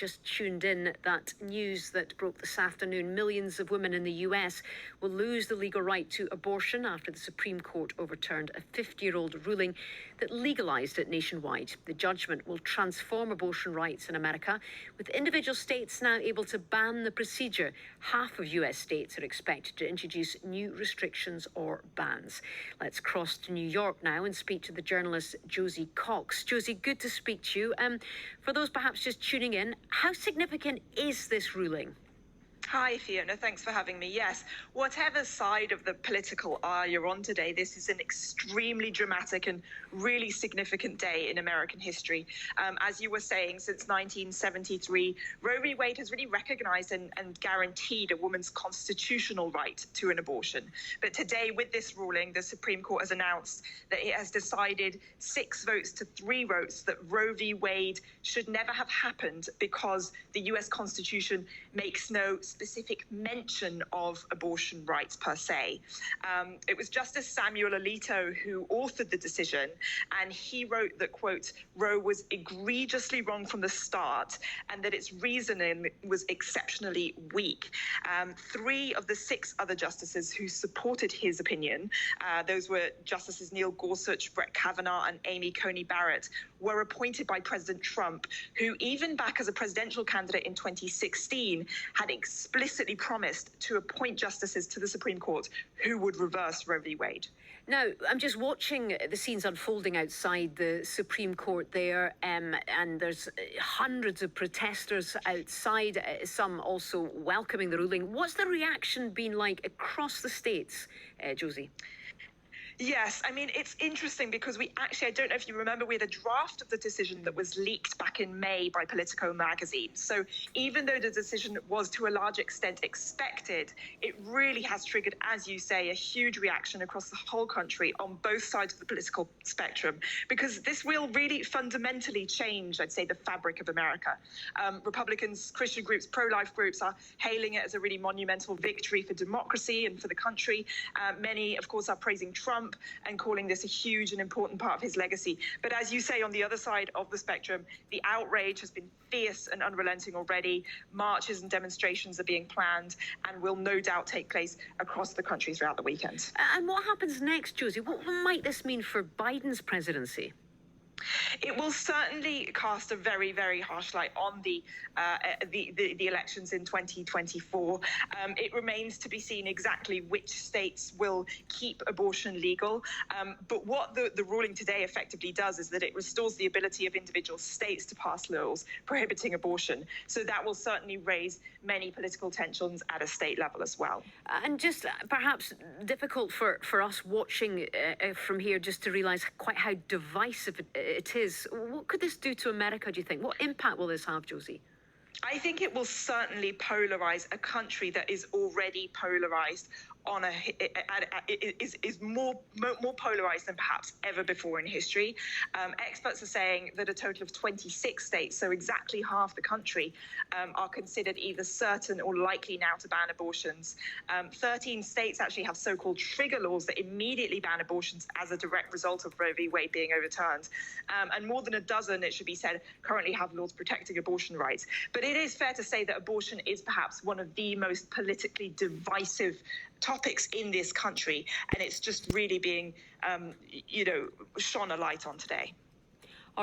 just tuned in, that news that broke this afternoon, millions of women in the US will lose the legal right to abortion after the Supreme Court overturned a 50-year-old ruling that legalised it nationwide. The judgment will transform abortion rights in America, with individual states now able to ban the procedure. Half of US states are expected to introduce new restrictions or bans. Let's cross to New York now and speak to the journalist Josie Cox. Josie, good to speak to you. For those perhaps just tuning in, how significant is this ruling? Hi, Fiona. Thanks for having me. Yes, whatever side of the political aisle you're on today, this is an extremely dramatic and really significant day in American history. As you were saying, since 1973, Roe v. Wade has really recognized and guaranteed a woman's constitutional right to an abortion. But today, with this ruling, the Supreme Court has announced that it has decided 6 votes to 3 votes that Roe v. Wade should never have happened because the US Constitution makes no specific mention of abortion rights per se. It was Justice Samuel Alito who authored the decision, and he wrote that, quote, Roe was egregiously wrong from the start and that its reasoning was exceptionally weak. 3 of the 6 other justices who supported his opinion, those were Justices Neil Gorsuch, Brett Kavanaugh and Amy Coney Barrett, were appointed by President Trump, who even back as a presidential candidate in 2016 had explicitly promised to appoint justices to the Supreme Court who would reverse Roe v. Wade. Now, I'm just watching the scenes unfolding outside the Supreme Court there, and there's hundreds of protesters outside, some also welcoming the ruling. What's the reaction been like across the states, Josie? Yes, I mean, it's interesting because I don't know if you remember, we had a draft of the decision that was leaked back in May by Politico magazine. So even though the decision was to a large extent expected, it really has triggered, as you say, a huge reaction across the whole country on both sides of the political spectrum, because this will really fundamentally change, I'd say, the fabric of America. Republicans, Christian groups, pro-life groups are hailing it as a really monumental victory for democracy and for the country. Many, of course, are praising Trump and calling this a huge and important part of his legacy. But as you say, on the other side of the spectrum, the outrage has been fierce and unrelenting already. Marches and demonstrations are being planned and will no doubt take place across the country throughout the weekend. And what happens next, Josie? What might this mean for Biden's presidency? It will certainly cast a very, very harsh light on the elections in 2024. It remains to be seen exactly which states will keep abortion legal. But what the ruling today effectively does is that it restores the ability of individual states to pass laws prohibiting abortion. So that will certainly raise many political tensions at a state level as well. And just perhaps difficult for us watching from here just to realise quite how divisive it is. What could this do to America, do you think? What impact will this have, Josie? I think it will certainly polarize a country that is already polarized is more polarized than perhaps ever before in history. Experts are saying that a total of 26 states, so exactly half the country, are considered either certain or likely now to ban abortions. 13 states actually have so-called trigger laws that immediately ban abortions as a direct result of Roe v. Wade being overturned. And more than a dozen, it should be said, currently have laws protecting abortion rights. But it is fair to say that abortion is perhaps one of the most politically divisive topics in this country, and it's just really being, shone a light on today.